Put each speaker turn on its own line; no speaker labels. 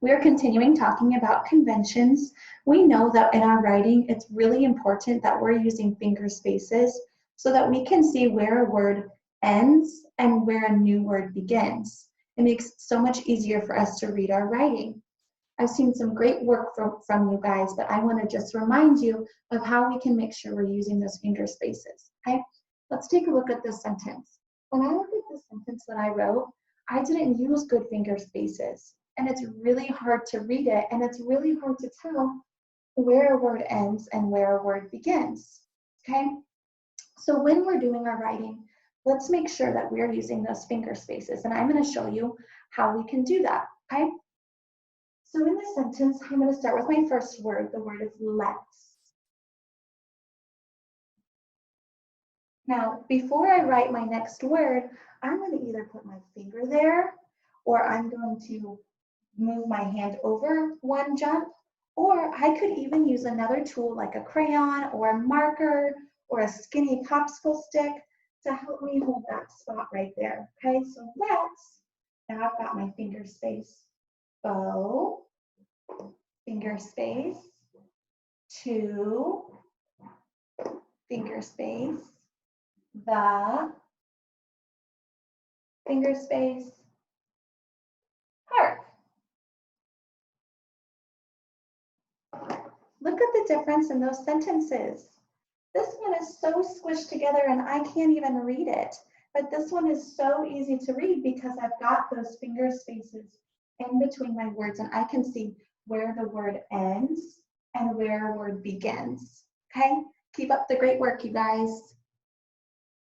we're continuing talking about conventions. We know that in our writing, it's really important that we're using finger spaces so that we can see where a word ends and where a new word begins. It makes it so much easier for us to read our writing. I've seen some great work from you guys, but I want to just remind you of how we can make sure we're using those finger spaces, okay? Let's take a look at this sentence. When I look at the sentence that I wrote, I didn't use good finger spaces, and it's really hard to read it, and it's really hard to tell where a word ends and where a word begins, okay? So when we're doing our writing, let's make sure that we're using those finger spaces, and I'm going to show you how we can do that, okay? So in this sentence, I'm going to start with my first word. The word is let's. Now, before I write my next word, I'm going to either put my finger there, or I'm going to move my hand over one jump, or I could even use another tool like a crayon or a marker or a skinny popsicle stick to help me hold that spot right there. Okay, so let's, now I've got my finger space. Bow, finger space, to, finger space, the, finger space, heart. Look at the difference in those sentences. This one is so squished together and I can't even read it. But this one is so easy to read because I've got those finger spaces in between my words and I can see where the word ends and where a word begins. Okay? Keep up the great work, you guys.